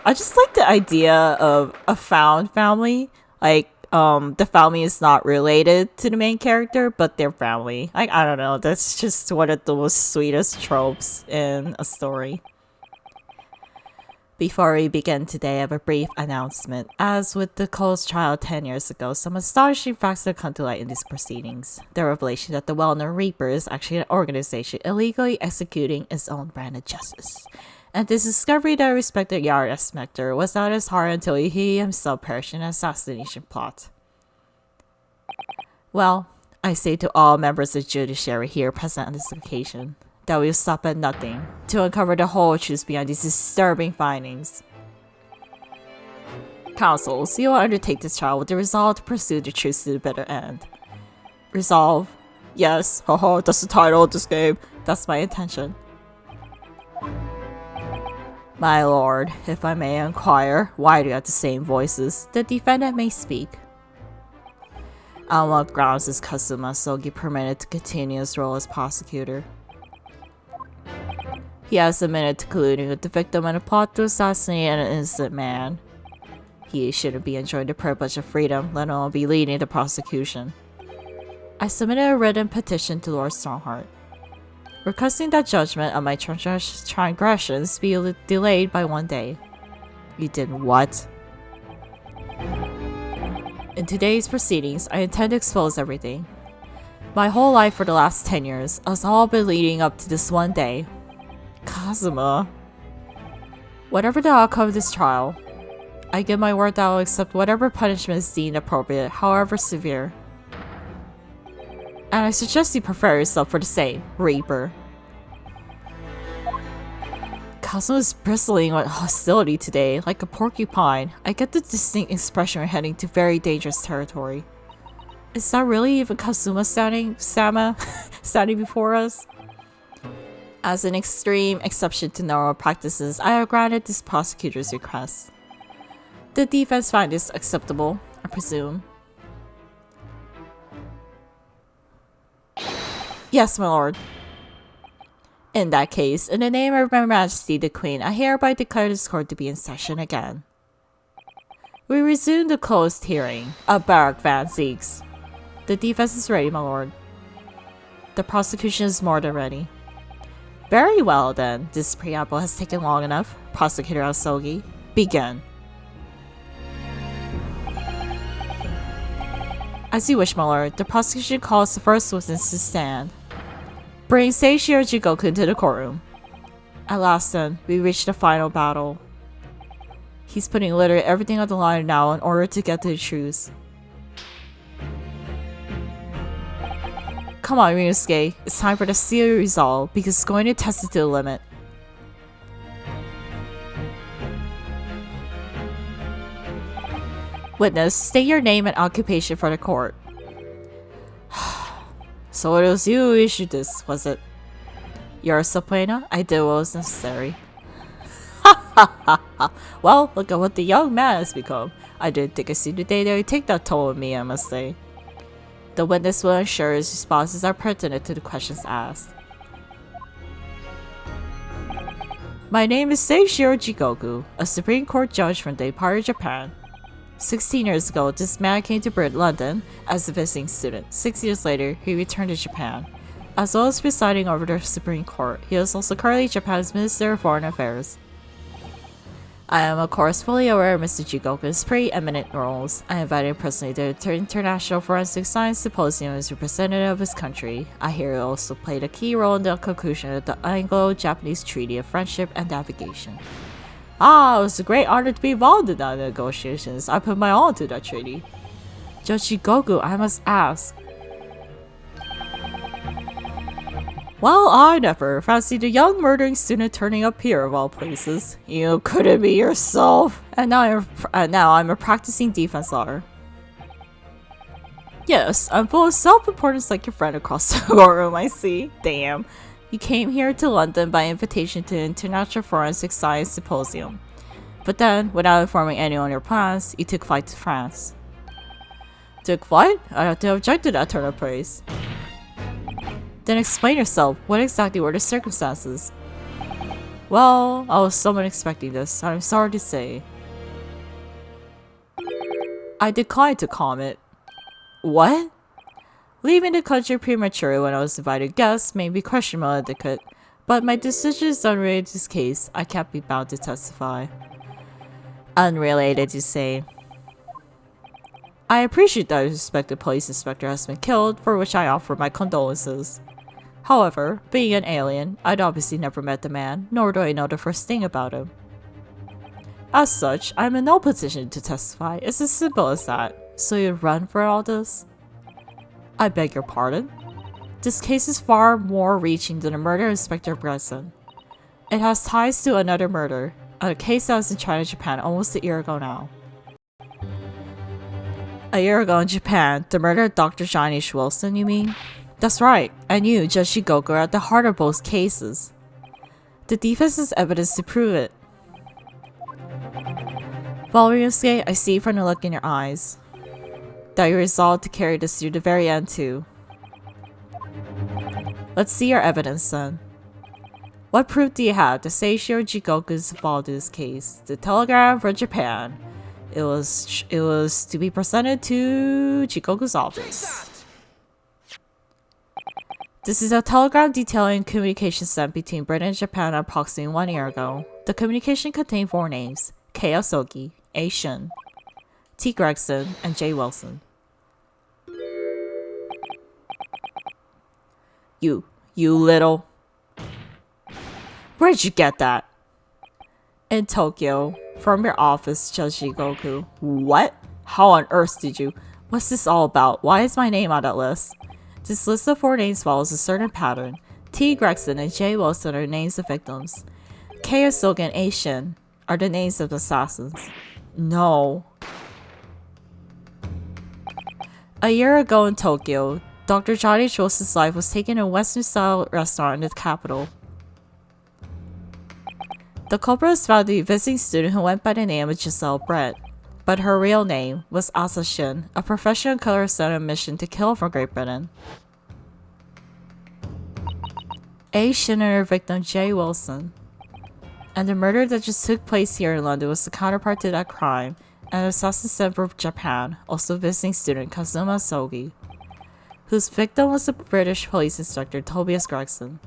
I just like the idea of a found family. Like, the family is not related to the main character, but their family. Like, I don't know. That's just one of the most sweetest tropes in a story. Before we begin today, I have a brief announcement. As with the Cole's trial 10 years ago, some astonishing facts have come to light in these proceedings. The revelation that the well-known Reaper is actually an organization illegally executing its own brand of justice. And this discovery that respected Yara Smector was not as hard until he himself perished in an assassination plot. Well, I say to all members of the judiciary here present on this occasion, that we will stop at nothing to uncover the whole truth behind these disturbing findings. Councils, you will undertake this trial with the resolve to pursue the truth to the bitter end. Resolve? Yes, haha, that's the title of this game. That's my intention. My lord, if I may inquire, why do you have the same voices? The defendant may speak. On what grounds is Kazuma Sogi permitted to continue his role as prosecutor? He has admitted to colluding with the victim in a plot to assassinate an innocent man. He shouldn't be enjoying the privilege of freedom, let alone be leading the prosecution. I submitted a written petition to Lord Strongheart, requesting that judgment on my transgressions be delayed by 1 day. You did what? In today's proceedings, I intend to expose everything. My whole life for the last 10 years has all been leading up to this one day. Kazuma. Whatever the outcome of this trial, I give my word that I will accept whatever punishment is deemed appropriate, however severe. And I suggest you prepare yourself for the same, Reaper. Kazuma is bristling with hostility today, like a porcupine. I get the distinct expression we're heading to very dangerous territory. Is that really even Kazuma standing before us? As an extreme exception to normal practices, I have granted this prosecutor's request. The defense finds this acceptable, I presume. Yes, my lord. In that case, in the name of Her Majesty the Queen, I hereby declare this court to be in session again. We resume the closed hearing of Barak Van Zeeks. The defense is ready, my lord. The prosecution is more than ready. Very well then, this preamble has taken long enough. Prosecutor Asogi, begin. As you wish, my lord, the prosecution calls the first witness to stand. Bring Seishiro Jigoku into the courtroom. At last then, we reach the final battle. He's putting literally everything on the line now in order to get to the truth. Come on, Ryusuke, it's time for the serious resolve, because it's going to test it to the limit. Witness, state your name and occupation for the court. So it was you who issued this, was it? You're a subpoena? I did what was necessary. Well, look at what the young man has become. I didn't think I'd see the day that he'd take that toll with me, I must say. The witness will ensure his responses are pertinent to the questions asked. My name is Seishiro Jigoku, a Supreme Court judge from the Empire of Japan. 16 years ago, this man came to London as a visiting student. 6 years later, he returned to Japan. As well as presiding over the Supreme Court, he is also currently Japan's Minister of Foreign Affairs. I am of course fully aware of Mr. Jigoku's preeminent roles. I invited him personally to the International Forensic Science Symposium as representative of his country. I hear he also played a key role in the conclusion of the Anglo-Japanese Treaty of Friendship and Navigation. Ah, it was a great honor to be involved in that negotiations. I put my all into that treaty. Judge Jigoku, I must ask. Well, I never fancied a young murdering student turning up here of all places. You couldn't be yourself. And now I'm a practicing defense lawyer. Yes, I'm full of self-importance like your friend across the courtroom, I see. Damn. You came here to London by invitation to the International Forensic Science Symposium. But then, without informing anyone of your plans, you took flight to France. Took flight? I have to object to that turn of praise. Then explain yourself. What exactly were the circumstances? Well, I was somewhat expecting this, I'm sorry to say. I declined to comment. What? Leaving the country prematurely when I was invited guest may be questionable etiquette, but my decision is unrelated to this case. I can't be bound to testify. Unrelated, you say? I appreciate that a suspected police inspector has been killed, for which I offer my condolences. However, being an alien, I'd obviously never met the man, nor do I know the first thing about him. As such, I'm in no position to testify. It's as simple as that. So you'd run for all this? I beg your pardon? This case is far more reaching than the murder of Inspector Gregson. It has ties to another murder, a case that was in China, Japan almost a year ago now. A year ago in Japan, the murder of Dr. Johnny Wilson, you mean? That's right, and you, Judge Shigoku, are at the heart of both cases. The defense has evidence to prove it. Well, Ryusuke, I see from the look in your eyes that you're resolved to carry this through the very end too. Let's see your evidence then. What proof do you have that Seishiro Jigoku is involved in this case? The telegram from Japan. It was to be presented to Jigoku's office. This is a telegram detailing communication sent between Britain and Japan approximately 1 year ago. The communication contained 4 names: Kei Asogi, A. Shin, T. Gregson, and J. Wilson. You little... Where'd you get that? In Tokyo. From your office, Judge Jigoku. What? How on earth did you... What's this all about? Why is my name on that list? This list of 4 names follows a certain pattern. T. Gregson and J. Wilson are names of victims. Kei Asogi and A. Shin are the names of the assassins. No. A year ago in Tokyo, Dr. Johnny Wilson's life was taken in a Western-style restaurant in the capital. The culprit was found to be a visiting student who went by the name of Giselle Brett, but her real name was Asa Shin, a professional killer sent on a mission to kill from Great Britain. A. Shin and her victim J. Wilson. And the murder that just took place here in London was the counterpart to that crime, and an assassin sent from Japan, also visiting student Kazuma Sogi, whose victim was the British police inspector Tobias Gregson.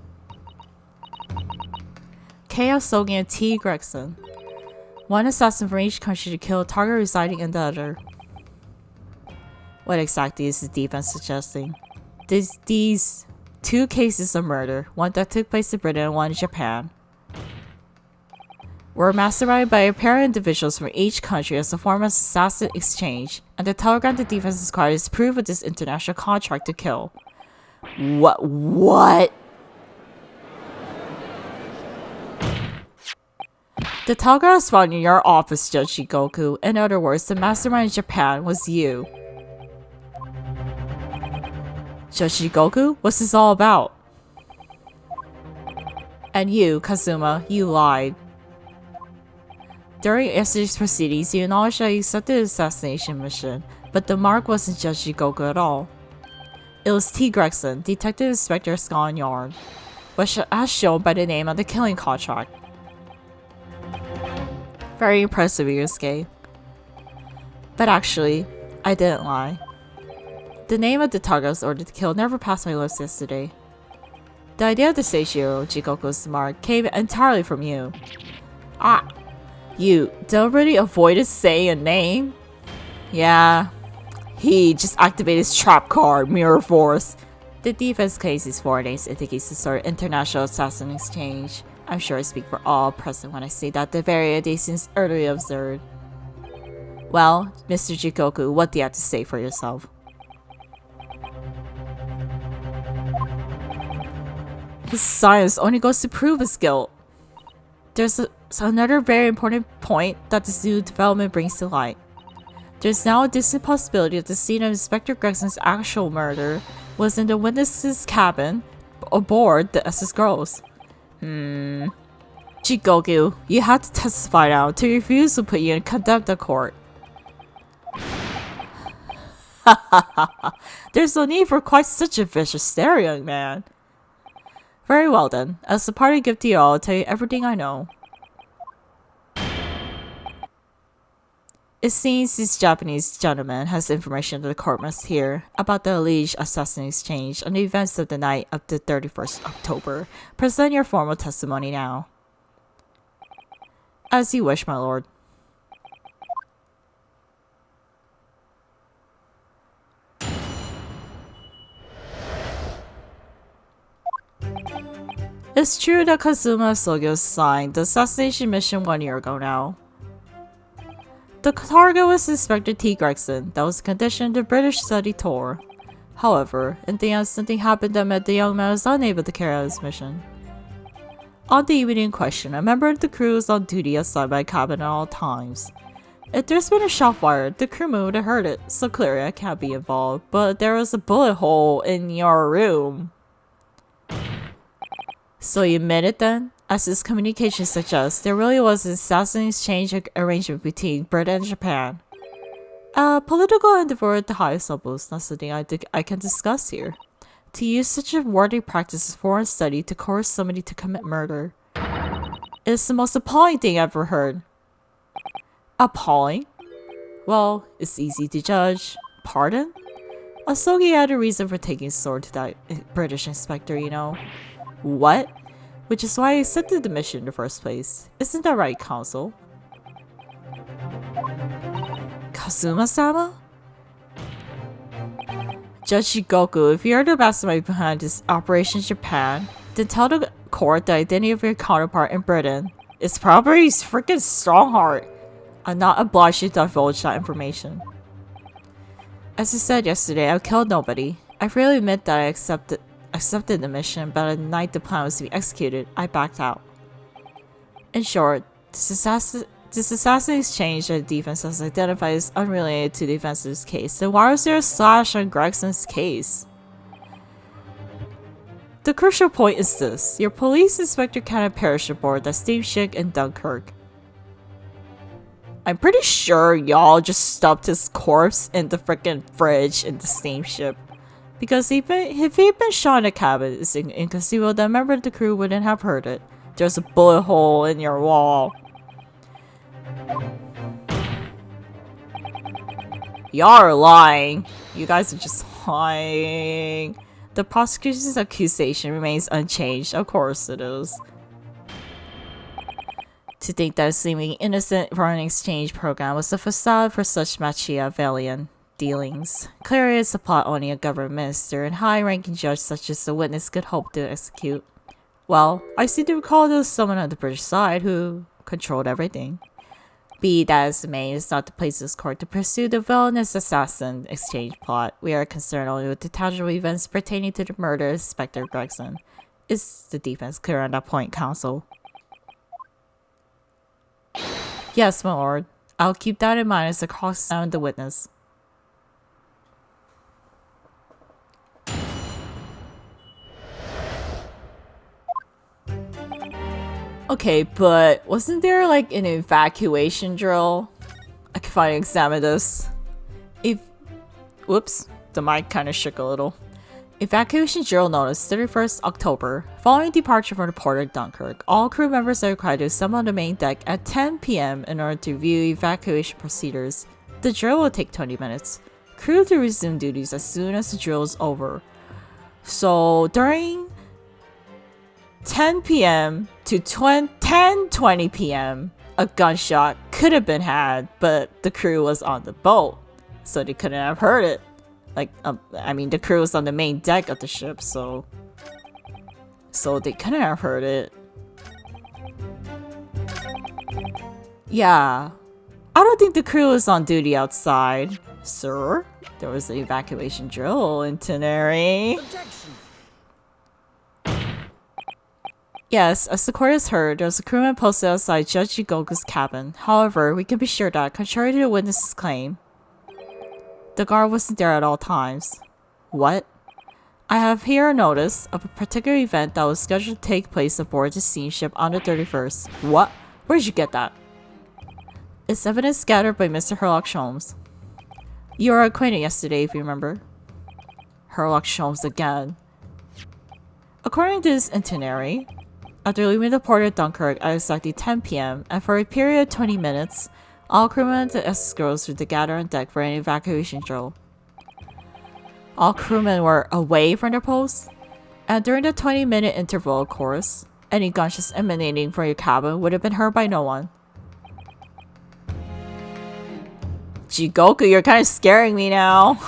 Kei Asogi and T. Gregson. One assassin from each country to kill a target residing in the other. What exactly is the defense suggesting? These 2 cases of murder, one that took place in Britain and one in Japan, were masterminded by apparent individuals from each country as a form of assassin exchange, and the telegram the defense required is proof of this international contract to kill. What? The telegram was found in your office, Judge Shigoku. In other words, the mastermind in Japan was you. Judge Shigoku? What's this all about? And you, Kazuma, you lied. During yesterday's proceedings, you acknowledged that you accepted the assassination mission, but the mark wasn't Judge Shigoku at all. It was T. Gregson, Detective Inspector Scotland Yard, which as shown by the name on the killing contract. Very impressive, Ryusuke. But actually, I didn't lie. The name of the target I was ordered to kill never passed my lips yesterday. The idea of the Seishiro Jigoku's mark came entirely from you. You deliberately avoided saying a name? Yeah. He just activated his trap card, Mirror Force. The defense case is 4 names indicates the sort of international assassin exchange. I'm sure I speak for all present when I say that the very idea seems utterly absurd. Well, Mr. Jigoku, what do you have to say for yourself? His science only goes to prove his guilt. There's another very important point that this new development brings to light. There's now a distant possibility that the scene of Inspector Gregson's actual murder was in the witness's cabin aboard the SS Girls. Jigoku, you have to testify now to refuse to put you in contempt of court. There's no need for quite such a vicious stare, young man. Very well then. As a party gift to you all, I'll tell you everything I know. It seems this Japanese gentleman has information that the court must hear about the alleged assassin exchange and the events of the night of the 31st October. Present your formal testimony now. As you wish, my lord. It's true that Kazuma Sogyo signed the assassination mission 1 year ago now. The target was Inspector T. Gregson. That was a condition the British study tour. However, in the end, something happened that meant the young man was unable to carry out his mission. On the evening in question, a member of the crew was on duty outside my cabin at all times. If there's been a shot fired, the crewman would have heard it, so clearly I can't be involved, but there was a bullet hole in your room. So you admit it then? As this communication suggests, there really was an assassin exchange arrangement between Britain and Japan. Political endeavor at the highest levels, not something I can discuss here. To use such a worthy practice as foreign study to coerce somebody to commit murder. It's the most appalling thing I've ever heard. Appalling? Well, it's easy to judge. Pardon? Asogi had a reason for taking sword to that British inspector, you know. What? Which is why I accepted the mission in the first place. Isn't that right, Counsel? Kazuma-sama? Judge Shigoku, if you're the mastermind behind this Operation Japan, then tell the court the identity of your counterpart in Britain. It's probably his freaking Strongheart. I'm not obliged to divulge that information. As I said yesterday, I've killed nobody. I freely admit that I accepted the mission, but on the night the plan was to be executed, I backed out. In short, this assassin exchange that the defense has identified is unrelated to the events of this case. Then why was there a slash on Gregson's case? The crucial point is this. Your police inspector cannot perish aboard that steamship in Dunkirk. I'm pretty sure y'all just stuffed his corpse in the freaking fridge in the steamship. Because if he'd been shot in a cabin, it's inconceivable that a member of the crew wouldn't have heard it. There's a bullet hole in your wall. Y'all are lying. You guys are just lying. The prosecution's accusation remains unchanged. Of course it is. To think that a seemingly innocent foreign exchange program was a facade for such Machiavellian dealings. Clearly it's a plot only a government minister and high-ranking judge such as the witness could hope to execute. Well, I seem to recall there was someone on the British side who controlled everything. Be that as it may, it's not the place of this court to pursue the villainous assassin exchange plot. We are concerned only with the tangible events pertaining to the murder of Inspector Gregson. Is the defense clear on that point, counsel? Yes, my lord. I'll keep that in mind as I cross-examine the witness. Okay, but wasn't there like an evacuation drill? I can finally examine this. Whoops, the mic kind of shook a little. Evacuation drill notice, 31st October. Following departure from the port of Dunkirk, all crew members are required to assemble on the main deck at 10 p.m. in order to review evacuation procedures. The drill will take 20 minutes. Crew to resume duties as soon as the drill is over. So during 10 p.m. to 10:20 p.m. a gunshot could have been had, but the crew was on the boat, so they couldn't have heard it. Like, I mean, the crew was on the main deck of the ship, so they couldn't have heard it. Yeah, I don't think the crew was on duty outside, sir. There was an evacuation drill in Teneri. Yes, as the court has heard, there was a crewman posted outside Judge Shigoku's cabin. However, we can be sure that, contrary to the witness's claim, the guard wasn't there at all times. What? I have here a notice of a particular event that was scheduled to take place aboard the steamship on the 31st. What? Where did you get that? It's evidence scattered by Mr. Herlock Sholmes. You were acquainted yesterday, if you remember. Herlock Sholmes again. According to this itinerary, after leaving the port of Dunkirk at exactly 10 p.m. and for a period of 20 minutes, all crewmen and escorts were to gather on deck for an evacuation drill. All crewmen were away from their posts, and during the 20-minute interval, of course, any gunshots emanating from your cabin would have been heard by no one. Jigoku, you're kind of scaring me now.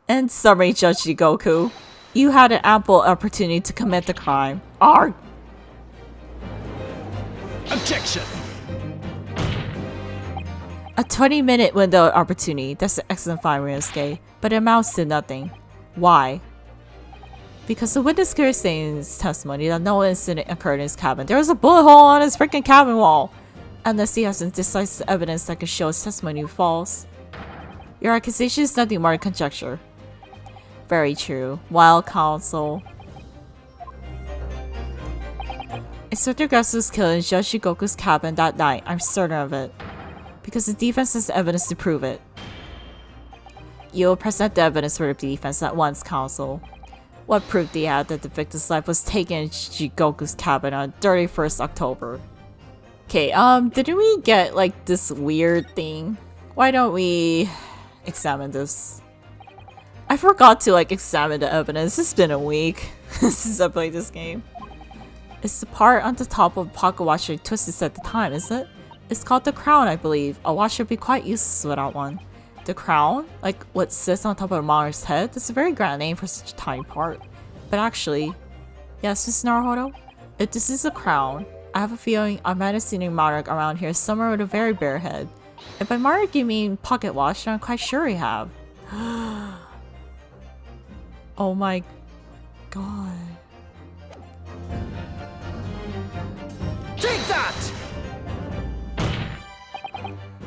In summary, Judge Jigoku, you had an ample opportunity to commit the crime. Arg! Objection! A 20-minute window of opportunity, that's an excellent fine, Ryusuke, but it amounts to nothing. Why? Because the witness clearly stated in his testimony that no incident occurred in his cabin. There was a bullet hole on his freaking cabin wall! Unless he has some decisive evidence that could show his testimony was false. Your accusation is nothing more than conjecture. Very true. Wild counsel. Inspector Gregson was killed in Judge Jigoku's cabin that night. I'm certain of it. Because the defense has evidence to prove it. You will present the evidence for the defense at once, counsel. What proof do you have that the victim's life was taken in Jigoku's cabin on 31st October? Okay, didn't we get like this weird thing? Why don't we examine this? I forgot to like examine the evidence. It's been a week since I played this game. It's the part on the top of the pocket watch I twisted at the time, is it? It's called the crown, I believe. A watch should be quite useless without one. The crown? Like what sits on top of a monarch's head? That's a very grand name for such a tiny part. But actually, yes, Miss Naruhodo? If this is a crown, I have a feeling I might have seen a monarch around here somewhere with a very bare head. If by monarch you mean pocket watch, then I'm quite sure we have. Oh my god. Take that!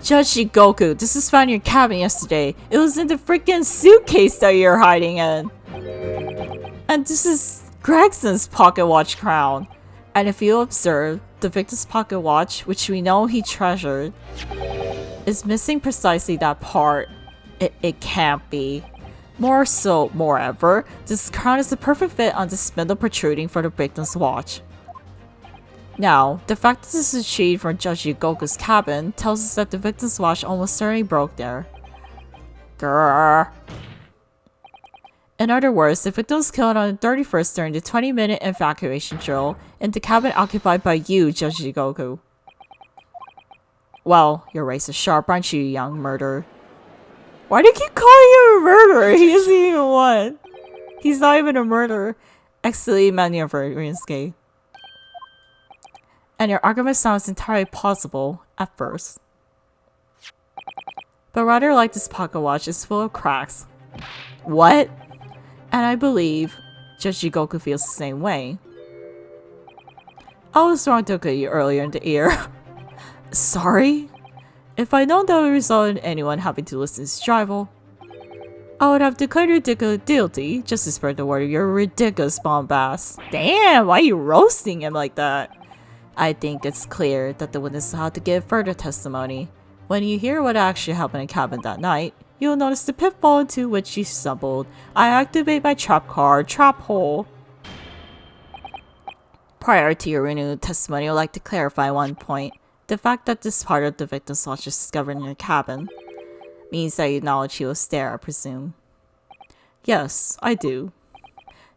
Judge Jigoku, this was found in your cabin yesterday. It was in the freaking suitcase that you're hiding in. And this is Gregson's pocket watch crown. And if you observe, the victim's pocket watch, which we know he treasured, is missing precisely that part. It can't be. Moreover, this crown is the perfect fit on the spindle protruding from the victim's watch. Now, the fact that this is achieved from Judge Jigoku's cabin tells us that the victim's watch almost certainly broke there. Grrr. In other words, the victim was killed on the 31st during the 20-minute evacuation drill in the cabin occupied by you, Judge Jigoku. Well, your race is sharp, aren't you, young murderer? Why do you keep calling him a murderer? He isn't even one. He's not even a murderer. Excellently maneuvered, Ryusuke. And your argument sounds entirely plausible at first. But rather like this pocket watch is full of cracks. What? And I believe Judge Jigoku feels the same way. I was wrong to look at you earlier in the ear. Sorry? If I'd known that would result in anyone having to listen to this drivel, I would have declared you guilty just to spread the word of your ridiculous bombast. Damn, why are you roasting him like that? I think it's clear that the witness will have to give further testimony. When you hear what actually happened in the cabin that night, you'll notice the pitfall into which you stumbled. I activate my trap card, trap hole. Prior to your renewed testimony, I would like to clarify one point. The fact that this part of the victim's watch is discovered in your cabin means that you acknowledge he was there, I presume. Yes, I do.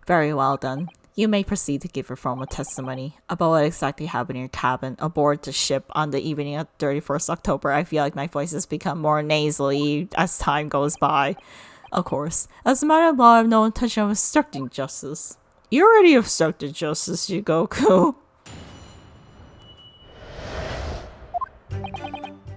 Very well then. You may proceed to give your formal testimony about what exactly happened in your cabin aboard the ship on the evening of 31st October. I feel like my voice has become more nasally as time goes by. Of course, as a matter of law, I have no intention of obstructing justice. You already obstructed justice, Jigoku.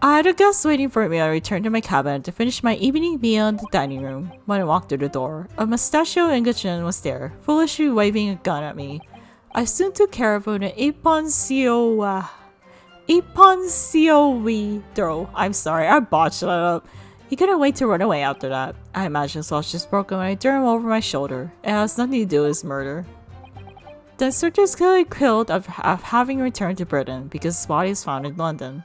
I had a guest waiting for me when I returned to my cabin to finish my evening meal in the dining room. When I walked through the door, a mustachioed Englishman was there, foolishly waving a gun at me. I soon took care of him in an Iponsiowi throw. I'm sorry, I botched that up. He couldn't wait to run away after that. I imagine his watch just broken when I threw him over my shoulder. It has nothing to do with his murder. The instructor is clearly killed of having returned to Britain because his body is found in London.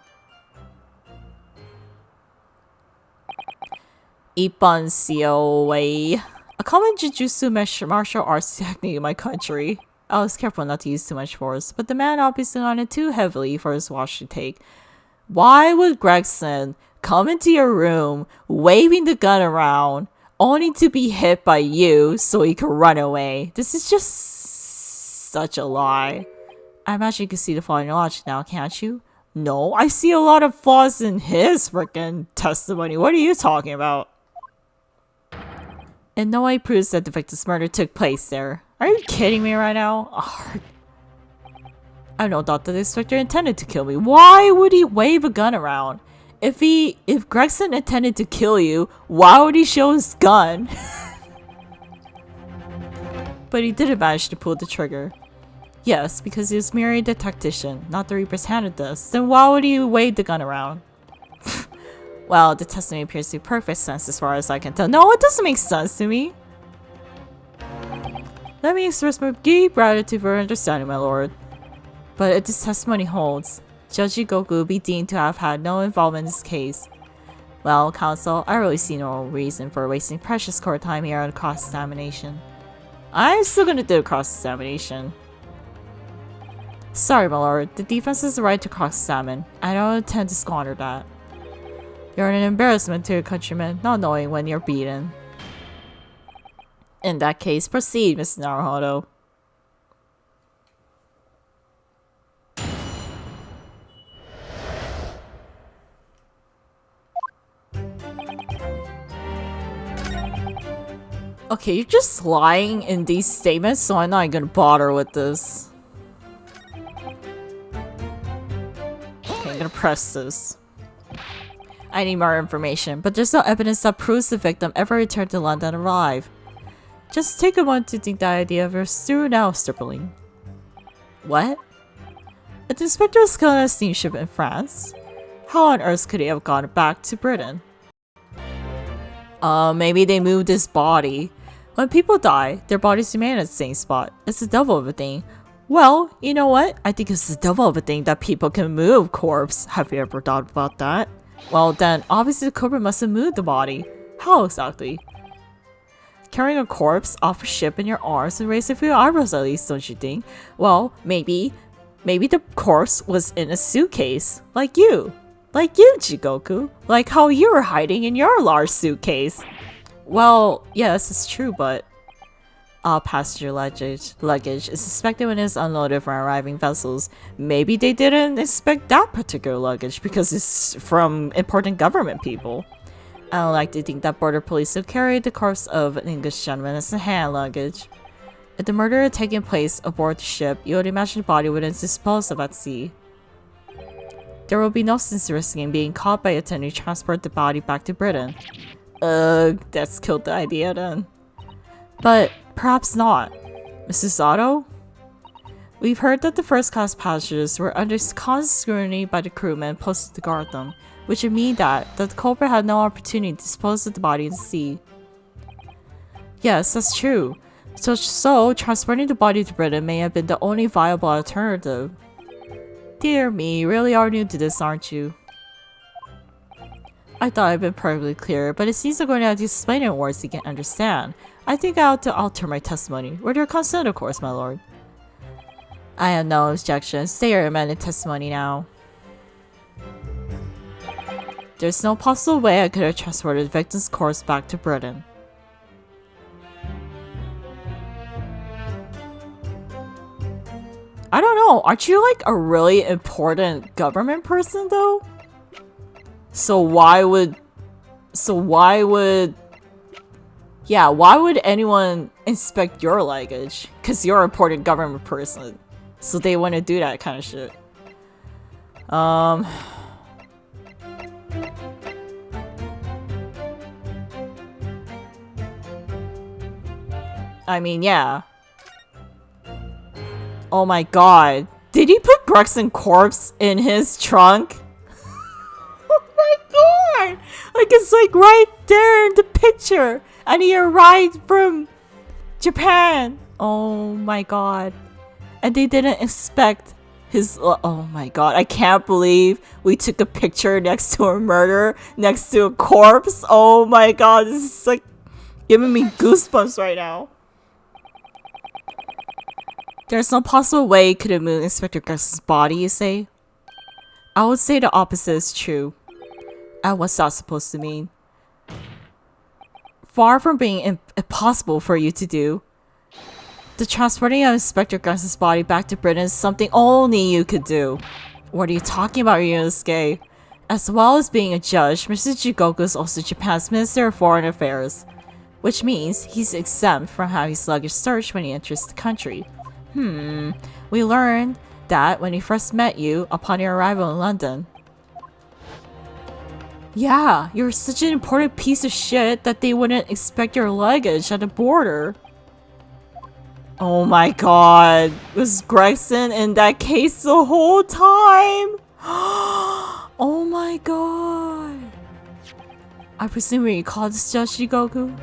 Iponsiowi. A common jujutsu martial arts technique in my country. I was careful not to use too much force, but the man obviously on it too heavily for his watch to take. Why would Gregson come into your room, waving the gun around, only to be hit by you so he could run away? This is just such a lie. I imagine you can see the flaw in your logic now, can't you? No, I see a lot of flaws in his freaking testimony. What are you talking about? In no way proves that the victim's murder took place there. Are you kidding me right now? I have no doubt that the inspector intended to kill me. Why would he wave a gun around? If Gregson intended to kill you, why would he show his gun? But he didn't manage to pull the trigger. Yes, because he was merely the tactician, not the Reaper's hand at this. Then why would he wave the gun around? Well, the testimony appears to be perfect sense as far as I can tell. No, it doesn't make sense to me. Let me express my deep gratitude for your understanding, my lord. But if this testimony holds, Judge Goku will be deemed to have had no involvement in this case. Well, counsel, I really see no reason for wasting precious court time here on cross-examination. I'm still gonna do a cross-examination. Sorry, my lord. The defense has the right to cross-examine. I don't intend to squander that. You're an embarrassment to your countrymen, not knowing when you're beaten. In that case, proceed, Mr. Naruhodo. Okay, you're just lying in these statements, so I'm not gonna bother with this. Okay, I'm gonna press this. I need more information, but there's no evidence that proves the victim ever returned to London alive. Just take a moment to think that idea of yours through now, Stripling. What? If the inspector was killed on a steamship in France, how on earth could he have gone back to Britain? Maybe they moved his body. When people die, their bodies remain at the same spot. It's the devil of a thing. Well, you know what? I think it's the devil of a thing that people can move corpse. Have you ever thought about that? Well then, obviously the culprit must have moved the body. How exactly? Carrying a corpse off a ship in your arms and raise a few eyebrows at least, don't you think? Well, maybe the corpse was in a suitcase. Like you, Jigoku. Like how you were hiding in your large suitcase. Well, yes, it's true, but all passenger luggage is suspected when it's unloaded from arriving vessels. Maybe they didn't expect that particular luggage because it's from important government people. I don't like to think that border police will carry the corpse of an English gentleman as a hand luggage. If the murder had taken place aboard the ship, you would imagine the body would have been disposed of at sea. There will be no sense risking being caught by attempting to transport the body back to Britain. That's killed the idea then. But perhaps not. Mrs. Otto? We've heard that the first-class passengers were under constant scrutiny by the crewmen posted to guard them, which would mean that the culprit had no opportunity to dispose of the body in the sea. Yes, that's true. So transporting the body to Britain may have been the only viable alternative. Dear me, you really are new to this, aren't you? I thought I'd been perfectly clear, but it seems I'm going to have to explain it in words you can understand. I think I ought to alter my testimony. With your consent, of course, my lord. I have no objection. Say your amended testimony now. There's no possible way I could have transported the victim's corpse back to Britain. I don't know. Aren't you like a really important government person though? Why would anyone inspect your luggage? Because you're an important government person. So they want to do that kind of shit. I mean, yeah. Oh my god. Did he put Gregson corpse in his trunk? Oh my god! Like it's like right there in the picture. And he arrived from Japan. Oh my god. And they didn't expect his... oh my god. I can't believe we took a picture next to a murder, next to a corpse. Oh my god. This is like... giving me goosebumps right now. There's no possible way it could have moved Inspector Gregson's body, you say? I would say the opposite is true. And what's that supposed to mean? Far from being impossible for you to do, the transporting of Inspector Gregson's body back to Britain is something only you could do. What are you talking about, Ryunosuke? As well as being a judge, Mr. Jigoku is also Japan's Minister of Foreign Affairs, which means he's exempt from having his luggage searched when he enters the country. We learned that when he first met you upon your arrival in London. Yeah, you're such an important piece of shit that they wouldn't inspect your luggage at the border. Oh my god, was Gregson in that case the whole time? Oh my god. I presume you call this Judge Jigoku?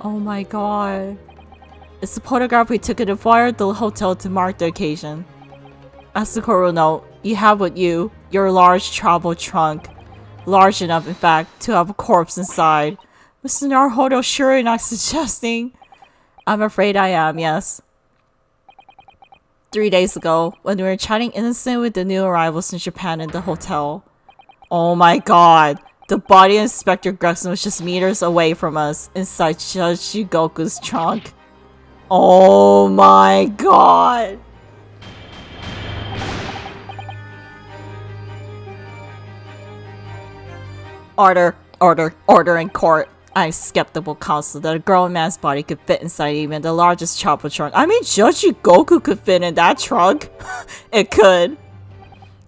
Oh my god. It's the photograph we took at the fire at the hotel to mark the occasion. As the court will note, you have with you your large travel trunk. Large enough, in fact, to have a corpse inside. Mr. Naruhodo, sure you're not suggesting? I'm afraid I am, yes. 3 days ago, when we were chatting innocent with the new arrivals in Japan in the hotel. Oh my god, the body of Inspector Gregson was just meters away from us, inside Judge Jigoku's trunk. Oh my god. Order in court. I'm skeptical counsel that a grown man's body could fit inside even the largest chopper trunk. I mean, Judge Jigoku could fit in that trunk. It could.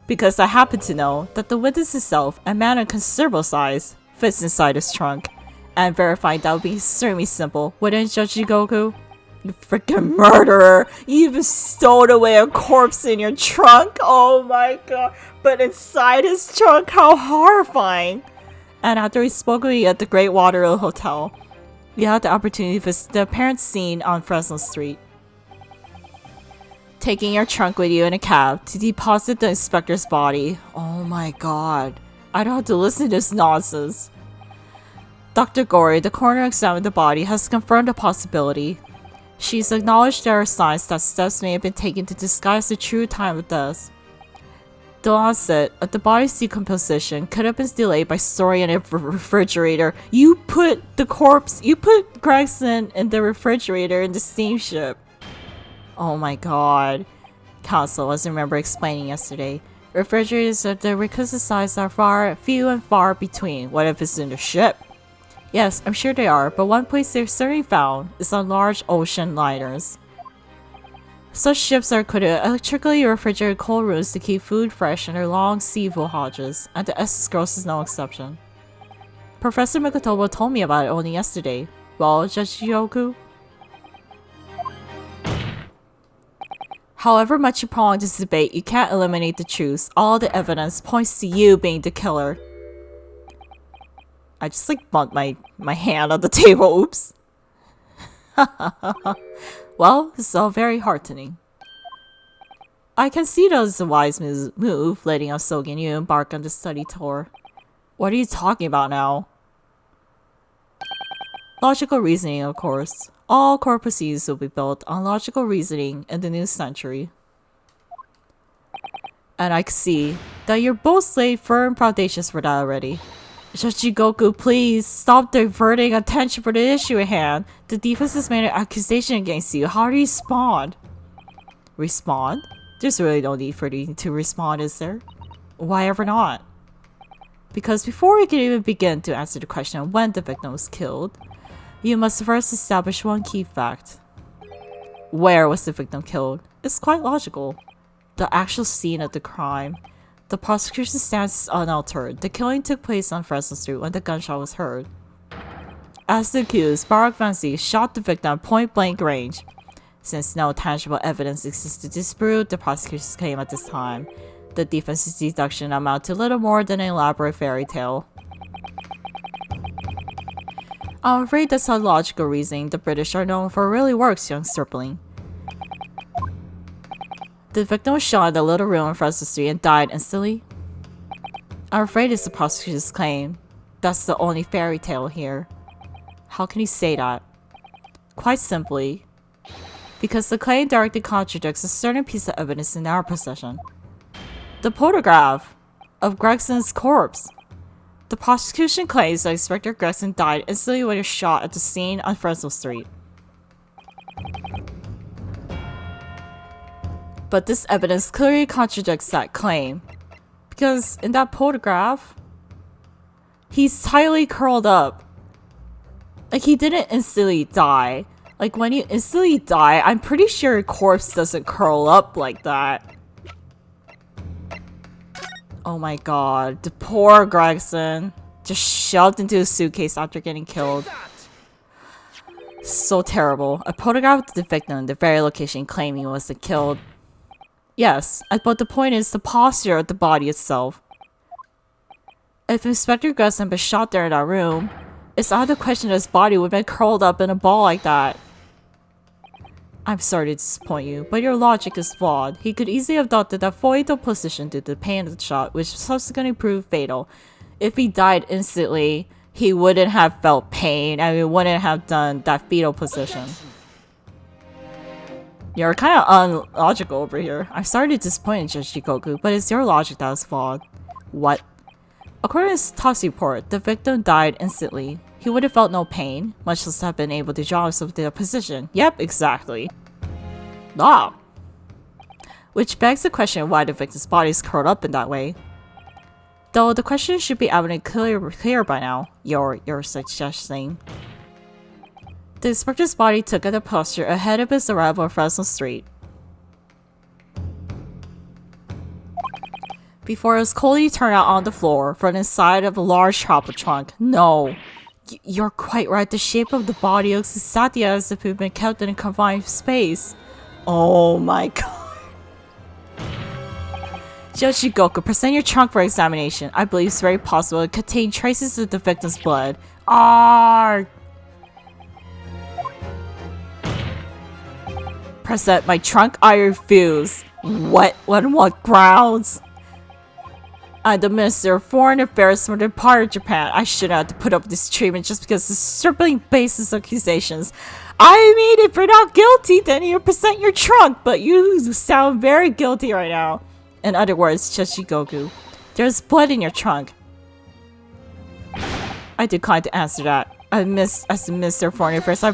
Because I happen to know that the witness itself, a man of considerable size, fits inside his trunk. And verifying that would be extremely simple, wouldn't Judge Jigoku? You freaking murderer! You even stowed away a corpse in your trunk! Oh my god! But inside his trunk? How horrifying! And after we spoke with you at the Great Waterloo Hotel, we had the opportunity to visit the apparent scene on Fresno Street. Taking your trunk with you in a cab to deposit the inspector's body. Oh my god. I don't have to listen to this nonsense. Dr. Gori, the coroner who examined the body, has confirmed the possibility. She's acknowledged there are signs that steps may have been taken to disguise the true time of death. The onset of the body's decomposition could have been delayed by storing in a refrigerator. You put Gregson in the refrigerator in the steamship. Oh my god. Counsel was remember explaining yesterday. Refrigerators of the requisite size are few and far between. What if it's in the ship? Yes, I'm sure they are, but one place they're certainly found is on large ocean liners. Such ships are equipped with electrically refrigerated cold rooms to keep food fresh in their long sea voyages, and the SS Gross is no exception. Professor Mikotomo told me about it only yesterday. Well, Judge Jigoku? However much you prolong this debate, you can't eliminate the truth. All the evidence points to you being the killer. I just bumped my hand on the table, oops. Well, this is all very heartening. I can see that it's a wise move, letting Asogi and you embark on the study tour. What are you talking about now? Logical reasoning, of course. All core proceedings will be built on logical reasoning in the new century. And I can see that you're both laid firm foundations for that already. Judge Jigoku, please stop diverting attention from the issue at hand. The defense has made an accusation against you. How do you respond? Respond? There's really no need for you to respond, is there? Why ever not? Because before we can even begin to answer the question of when the victim was killed, you must first establish one key fact. Where was the victim killed? It's quite logical. The actual scene of the crime. The prosecution's stance is unaltered. The killing took place on Fresno Street when the gunshot was heard. As the accused, Barack Vanzi shot the victim at point-blank range. Since no tangible evidence exists to disprove the prosecution's claim at this time, the defense's deduction amounted to little more than an elaborate fairy tale. I'm afraid that's how logical reasoning the British are known for really works, young stripling. The victim was shot in the little room in Fresno Street and died instantly. I'm afraid it's the prosecution's claim. That's the only fairy tale here. How can he say that? Quite simply, because the claim directly contradicts a certain piece of evidence in our possession. The photograph of Gregson's corpse. The prosecution claims that Inspector Gregson died instantly when he was shot at the scene on Fresno Street. But this evidence clearly contradicts that claim. Because in that photograph, he's tightly curled up. Like, he didn't instantly die. Like, when you instantly die, I'm pretty sure a corpse doesn't curl up like that. Oh my god, the poor Gregson. Just shoved into a suitcase after getting killed. So terrible. A photograph of the victim in the very location claiming was killed. Yes, but the point is the posture of the body itself. If Inspector Gregson had been shot there in that room, it's out of the question that his body would have been curled up in a ball like that. I'm sorry to disappoint you, but your logic is flawed. He could easily have adopted that fetal position due to the pain of the shot, which subsequently proved fatal. If he died instantly, he wouldn't have felt pain and he wouldn't have done that fetal position. You're kind of unlogical over here. I'm sorry to disappoint you, Judge Shikoku, but it's your logic that is flawed. What? According to his autopsy report, the victim died instantly. He would have felt no pain, much less have been able to draw himself to the position. Yep, exactly. Ah. Which begs the question of why the victim's body is curled up in that way. Though the question should be evident clear by now, you're suggesting. The inspector's body took at the posture ahead of his arrival on Fresno Street. Before it was coldly turned out on the floor from inside of a large travel trunk. No. You're quite right. The shape of the body looks exactly as if it had been kept in a confined space. Oh my god. Judge Shigoku, present your trunk for examination. I believe it's very possible it contained traces of the victim's blood. Arrgh! Present my trunk, I refuse. What? On what grounds? I'm the Minister of Foreign Affairs from the part of Japan. I shouldn't have to put up with this treatment just because of stripping baseless accusations. I mean, if you're not guilty, then you present your trunk, but you sound very guilty right now. In other words, Judge Shigoku, there's blood in your trunk. I decline to answer that. As the Minister of Foreign Affairs,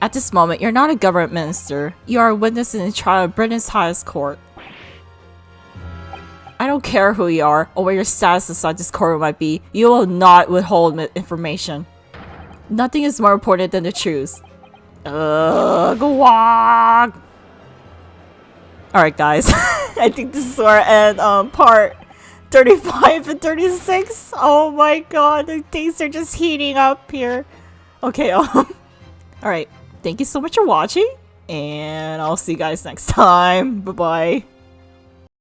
At this moment, you're not a government minister. You are a witness in the trial of Britain's highest court. I don't care who you are or what your status inside this courtroom might be. You will not withhold information. Nothing is more important than the truth. Alright guys, I think this is where I end part 35 and 36. Oh my god, the things are just heating up here. Okay, alright, thank you so much for watching, and I'll see you guys next time. Bye bye.